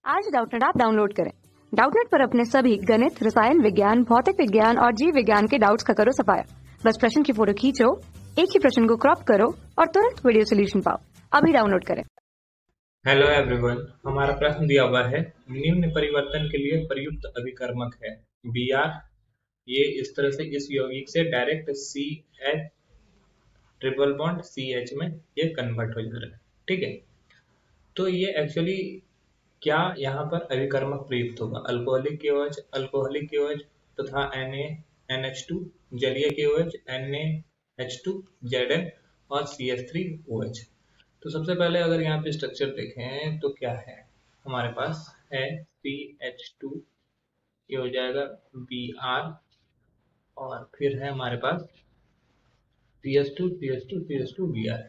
आज Doubtnut app download करें। Doubtnut पर अपने सभी गणित, रसायन विज्ञान, भौतिक विज्ञान और जीव विज्ञान के डाउट्स का करो सफाया। बस प्रश्न की फोटो खींचो, एक ही प्रश्न को क्रॉप करो और तुरंत वीडियो सोल्यूशन पाओ। अभी डाउनलोड करें। हेलो एवरीवन, हमारा प्रश्न दिया हुआ है निम्न परिवर्तन के लिए प्रयुक्त अभिकर्मक है बी आर। ये इस तरह से इस यौगिक से direct C H triple bond C H में ये कन्वर्ट हो जा रहा है। ठीक है, तो ये एक्चुअली क्या यहाँ पर अभिकर्मक प्रयुक्त होगा? अल्कोहलिक KOH, अल्कोहलिक KOH तथा NaNH2, जलीय KOH NaH2 Zn और CH3OH। तो सबसे पहले अगर यहाँ पे स्ट्रक्चर देखें तो क्या है, हमारे पास है CH2, ये हो जाएगा Br, और फिर है हमारे पास CH2 CH2 CH2 Br।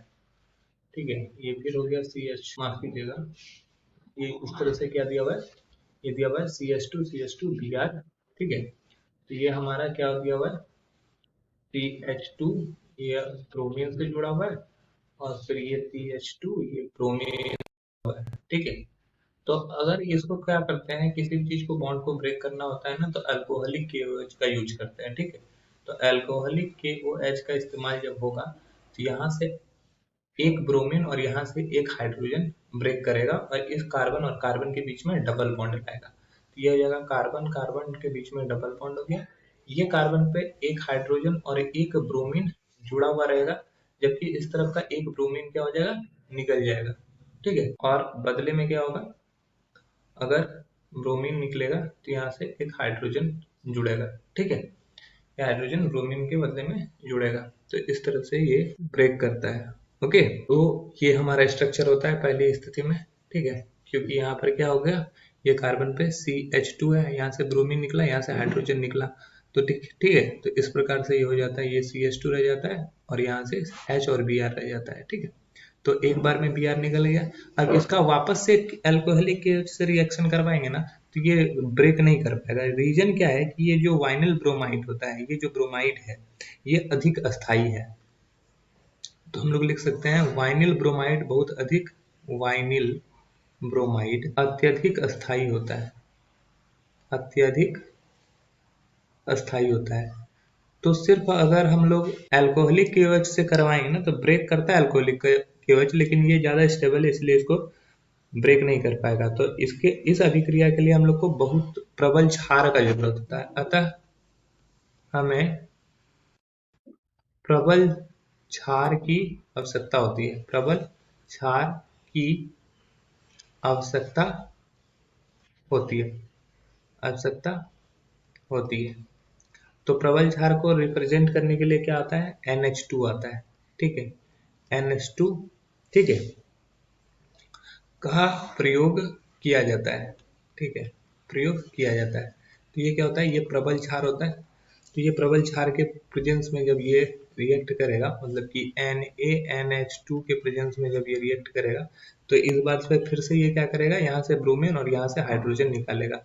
ठीक है, ये फिर हो गया CH, माफ कीजिएगा, ये इस तरह से क्या दिया हुआ है, ये दिया हुआ है CH2 CH2 Br। ठीक है, तो ये हमारा क्या दिया हुआ है CH2, ये ब्रोमीन से जुड़ा हुआ है, और फिर ये CH2, ये ब्रोमीन हुआ है। ठीक है, तो अगर इसको क्या करते हैं, किसी भी चीज को बॉन्ड को ब्रेक करना होता है ना, तो अल्कोहलिक KOH का यूज करते हैं। ठीक है, तो अल्कोहलिक KOH का इस्तेमाल जब होगा तो यहाँ से एक ब्रोमीन और यहाँ से एक हाइड्रोजन ब्रेक करेगा और इस कार्बन और कार्बन के बीच में डबल बॉन्ड लाएगा। तो ये हो जाएगा कार्बन कार्बन के बीच में डबल बॉन्ड हो गया। ये कार्बन पे एक हाइड्रोजन और एक ब्रोमीन जुड़ा हुआ रहेगा, जबकि इस तरफ का एक ब्रोमीन क्या हो जाएगा, निकल जाएगा। ठीक है, और बदले में क्या होगा, अगर ब्रोमीन निकलेगा तो यहाँ से एक हाइड्रोजन जुड़ेगा। ठीक है, ये हाइड्रोजन ब्रोमीन के बदले में जुड़ेगा, तो इस तरह से ये ब्रेक करता है। ओके, तो ये हमारा स्ट्रक्चर होता है पहली स्थिति में। ठीक है, क्योंकि यहाँ पर क्या हो गया, ये कार्बन पे CH2 है, यहाँ से ब्रोमीन निकला, यहाँ से हाइड्रोजन निकला, तो ठीक ठीक है, तो इस प्रकार से ये हो जाता है, ये CH2 रह जाता है और यहाँ से H और Br रह जाता है। ठीक है, तो एक बार में Br निकल गया। अब इसका वापस से अल्कोहलिक से रिएक्शन करवाएंगे ना, तो ये ब्रेक नहीं कर पाएगा। रीजन क्या है कि ये जो वाइनल ब्रोमाइड होता है, ये जो ब्रोमाइड है ये अधिक अस्थाई है। तो हम लोग लिख सकते हैं वाइनिल ब्रोमाइड बहुत अधिक, वाइनिल ब्रोमाइड अत्यधिक अस्थाई होता है, अत्यधिक अस्थाई होता है। तो सिर्फ अगर हम लोग अल्कोहलिक KOH से करवाएंगे ना, तो ब्रेक करता है अल्कोहलिक KOH, लेकिन ये ज़्यादा स्टेबल है इसलिए इसको ब्रेक नहीं कर पाएगा। तो इसके इस अभिक्रिया के लिए हम लोग को बहुत प्रबल क्षार का जरूरत होता है, अतः हमें प्रबल क्षार की आवश्यकता होती है, प्रबल क्षार की आवश्यकता होती है, आवश्यकता होती है। तो प्रबल क्षार को रिप्रेजेंट करने के लिए क्या आता है, NH2 आता है। ठीक है, NH2, ठीक है, का प्रयोग किया जाता है। ठीक है, प्रयोग किया जाता है। तो ये क्या होता है, ये प्रबल क्षार होता है। तो ये प्रबल क्षार के प्रेजेंस में जब ये रिएक्ट करेगा, मतलब कि NaNH2 के प्रेजेंस में जब ये रिएक्ट करेगा, तो इस बार से फिर से ये क्या करेगा, यहाँ से ब्रोमीन और यहाँ से हाइड्रोजन निकालेगा।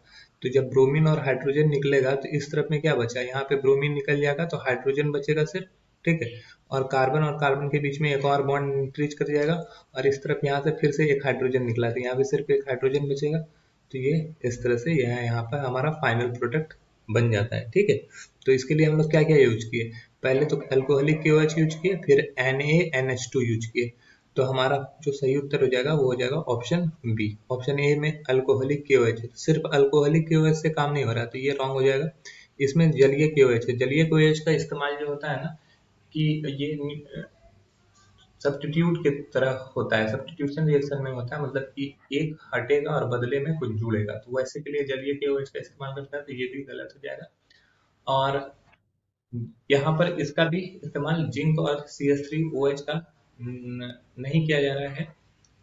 तो जब ब्रोमीन और हाइड्रोजन निकलेगा तो इस तरफ में क्या बचा, यहाँ पे ब्रोमीन निकल जाएगा तो हाइड्रोजन बचेगा सिर्फ। ठीक है, और कार्बन के बीच में एक और बॉन्ड इंक्रीज कर जाएगा, और इस तरफ यहाँ से फिर से एक हाइड्रोजन निकला तो यहाँ पे सिर्फ एक हाइड्रोजन बचेगा। तो ये इस तरह से यह यहाँ पर हमारा फाइनल प्रोडक्ट बन जाता है। ठीक है, तो इसके लिए हम लोग क्या क्या यूज किए, पहले तो अल्कोहलिक KOH यूज किए, फिर NaNH2 यूज किए। तो हमारा जो सही उत्तर हो जाएगा वो हो जाएगा ऑप्शन बी। ऑप्शन ए में अल्कोहलिक KOH, सिर्फ अल्कोहलिक KOH से काम नहीं हो रहा, तो ये रॉन्ग हो जाएगा। इसमें जलीय KOH है, जलीय KOH का इस्तेमाल जो होता है ना, कि ये सब्स्टिट्यूट की तरह होता है, सब्स्टिट्यूशन रिएक्शन में होता है, मतलब कि एक हटेगा और बदले में कुछ जुड़ेगा, तो वैसे के लिए जलीय KOH का इस्तेमाल करता है, तो ये भी गलत हो जाएगा। और यहाँ पर इसका भी इस्तेमाल जिंक और CH3OH का नहीं किया जा रहा है,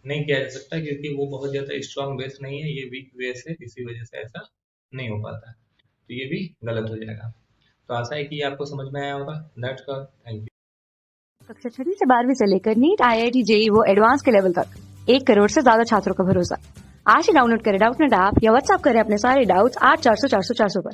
नहीं किया जा सकता, क्योंकि वो बहुत ज्यादा स्ट्रॉन्ग बेस नहीं है, ये वीक बेस है, इसी वजह से ऐसा नहीं हो पाता। तो ये भी गलत हो जाएगा। तो आशा है कि आपको समझ में आया होगा। That's all, thank you. कक्षा 6 से 12वीं से लेकर नीट, IIT, JEE वो एडवांस के लेवल तक 1 करोड़ से ज्यादा छात्रों का भरोसा। आज ही डाउनलोड करें डाउटनेट ऐप या व्हाट्सएप करें अपने सारे डाउट्स 8400 400 400 पर।